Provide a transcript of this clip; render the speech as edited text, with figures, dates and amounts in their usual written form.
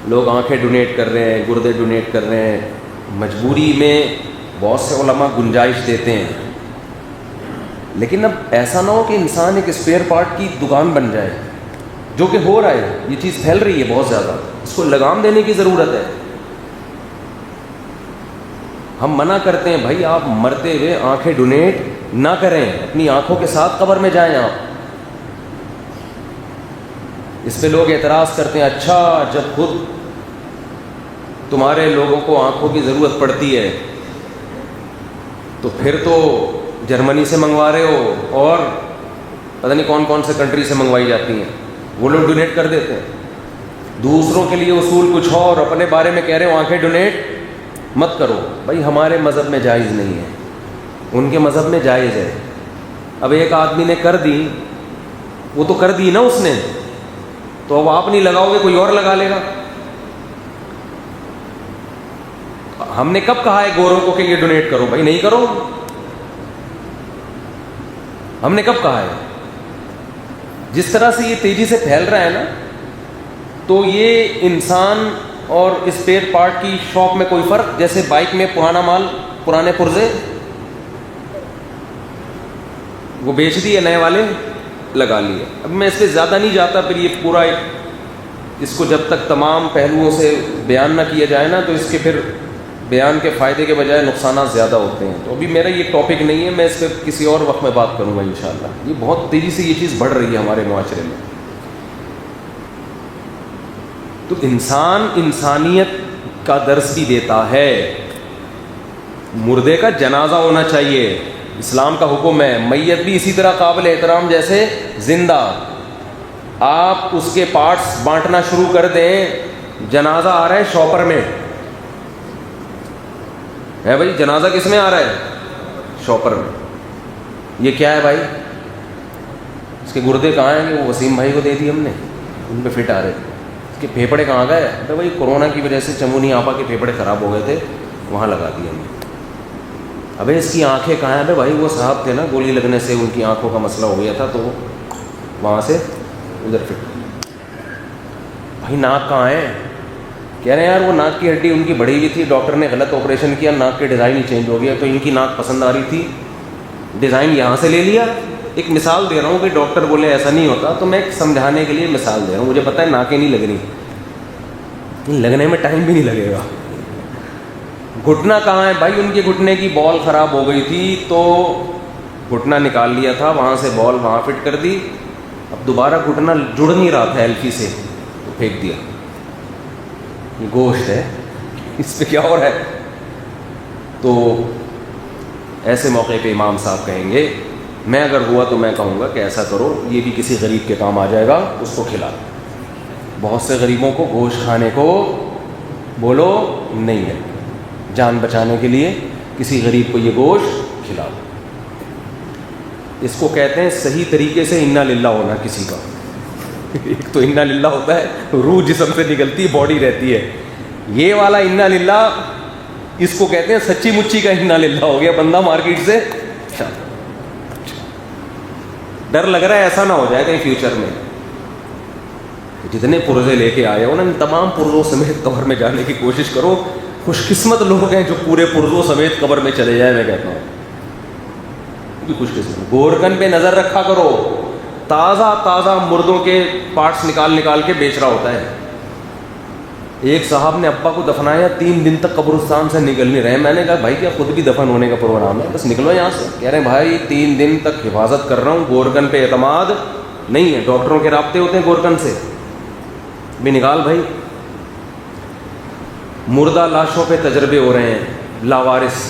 لوگ آنکھیں ڈونیٹ کر رہے ہیں, گردے ڈونیٹ کر رہے ہیں, مجبوری میں بہت سے علماء گنجائش دیتے ہیں. لیکن اب ایسا نہ ہو کہ انسان ایک اسپیئر پارٹ کی دکان بن جائے, جو کہ ہو رہا ہے. یہ چیز پھیل رہی ہے بہت زیادہ, اس کو لگام دینے کی ضرورت ہے. ہم منع کرتے ہیں بھائی آپ مرتے ہوئے آنکھیں ڈونیٹ نہ کریں, اپنی آنکھوں کے ساتھ قبر میں جائیں آپ. اس پہ لوگ اعتراض کرتے ہیں, اچھا جب خود تمہارے لوگوں کو آنکھوں کی ضرورت پڑتی ہے تو پھر تو جرمنی سے منگوا رہے ہو اور پتہ نہیں کون کون سے کنٹری سے منگوائی جاتی ہیں, وہ لوگ ڈونیٹ کر دیتے ہیں. دوسروں کے لیے اصول کچھ اور, اپنے بارے میں کہہ رہے ہو آنکھیں ڈونیٹ مت کرو. بھائی ہمارے مذہب میں جائز نہیں ہے, ان کے مذہب میں جائز ہے. اب ایک آدمی نے کر دی, وہ تو کر دی نا اس نے, تو اب آپ نہیں لگاؤ گے کوئی اور لگا لے گا. ہم نے کب کہا ہے گوروں کو کہ یہ ڈونیٹ کرو؟ بھائی نہیں کرو. ہم نے کب کہا ہے؟ جس طرح سے یہ تیزی سے پھیل رہا ہے نا, تو یہ انسان اور اسپیئر پارٹ کی شاپ میں کوئی فرق, جیسے بائک میں پرانا مال, پرانے پرزے وہ بیچ دیے, نئے والے لگا لیے. اب میں اس پہ زیادہ نہیں جاتا, پھر یہ پورا اس کو جب تک تمام پہلوؤں سے بیان نہ کیا جائے نا, تو اس کے پھر بیان کے فائدے کے بجائے نقصانات زیادہ ہوتے ہیں. تو ابھی میرا یہ ٹاپک نہیں ہے, میں اس پہ کسی اور وقت میں بات کروں گا انشاءاللہ. یہ بہت تیزی سے یہ چیز بڑھ رہی ہے ہمارے معاشرے میں. تو انسان انسانیت کا درس بھی دیتا ہے. مردے کا جنازہ ہونا چاہیے, اسلام کا حکم ہے. میت بھی اسی طرح قابل احترام جیسے زندہ. آپ اس کے پارٹس بانٹنا شروع کر دیں. جنازہ آ رہا ہے شاپر میں ہے بھائی, جنازہ کس میں آ رہا ہے؟ شاپر میں. یہ کیا ہے بھائی؟ اس کے گردے کہاں ہیں؟ وہ وسیم بھائی کو دے دی ہم نے, ان پہ فٹ آ رہے تھے. اس کے پھیپڑے کہاں گئے؟ ارے بھائی کورونا کی وجہ سے چمونی آپا کے پھیپڑے خراب ہو گئے تھے, وہاں لگا دیے ہم نے. ابھی اس کی آنکھیں کہاں ہیں؟ ارے بھائی وہ صاحب تھے نا, گولی لگنے سے ان کی آنکھوں کا مسئلہ ہو گیا تھا, تو وہاں سے ادھر فٹ. بھائی ناک کہاں ہے؟ کہہ رہے ہیں یار وہ ناک کی ہڈی ان کی بڑھی ہوئی تھی, ڈاکٹر نے غلط آپریشن کیا, ناک کے ڈیزائن ہی چینج ہو گیا, تو ان کی ناک پسند آ رہی تھی, ڈیزائن یہاں سے لے لیا. ایک مثال دے رہا ہوں کہ ڈاکٹر بولے ایسا نہیں ہوتا, تو میں سمجھانے کے لیے مثال دے رہا ہوں. مجھے پتہ ہے ناکیں نہیں لگ رہی, لگنے میں ٹائم بھی نہیں لگے گا. گھٹنا کہاں ہے؟ بھائی ان کے گھٹنے کی بال خراب ہو گئی تھی, تو گھٹنا نکال لیا تھا, وہاں سے بال وہاں فٹ کر دی. اب دوبارہ گھٹنا جڑ نہیں رہا تھا ایلفی سے, تو پھینک دیا. یہ گوشت ہے, اس پہ کیا ہو رہا ہے؟ تو ایسے موقع پہ امام صاحب کہیں گے, میں اگر ہوا تو میں کہوں گا کہ ایسا کرو, یہ بھی کسی غریب کے کام آ جائے گا, اس کو کھلا. بہت سے غریبوں کو گوشت کھانے کو بولو نہیں ہے, جان بچانے کے لیے کسی غریب کو یہ گوشت کھلاؤ. اس کو کہتے ہیں صحیح طریقے سے انا للہ ہونا کسی کا. ایک تو انا للہ ہوتا ہے, روح جسم سے نکلتی ہے, باڈی رہتی ہے. یہ والا انا للہ, اس کو کہتے ہیں سچی مچی کا انا للہ ہو گیا. بندہ مارکیٹ سے ڈر لگ رہا ہے ایسا نہ ہو جائے کہیں فیوچر میں. جتنے پرزے لے کے آئے ہو نا, ان تمام پرزوں سمیت قبر میں جانے کی کوشش کرو. خوش قسمت لوگ ہیں جو پورے پرزوں سمیت قبر میں چلے جائیں, میں کہتا ہوں خوش قسمت. گورکن پہ نظر رکھا کرو, تازہ تازہ مردوں کے پارٹس نکال کے بیچ رہا ہوتا ہے. ایک صاحب نے ابا کو دفنایا, 3 دن تک قبرستان سے نکل نہیں رہے. میں نے کہا بھائی کیا خود بھی دفن ہونے کا پروگرام ہے؟ بس نکلو یہاں سے. کہہ رہے ہیں بھائی 3 دن تک حفاظت کر رہا ہوں, گورکن پہ اعتماد نہیں ہے. ڈاکٹروں کے رابطے ہوتے ہیں گورکن سے بھی. نکال بھائی. مردہ لاشوں پہ تجربے ہو رہے ہیں, لاوارث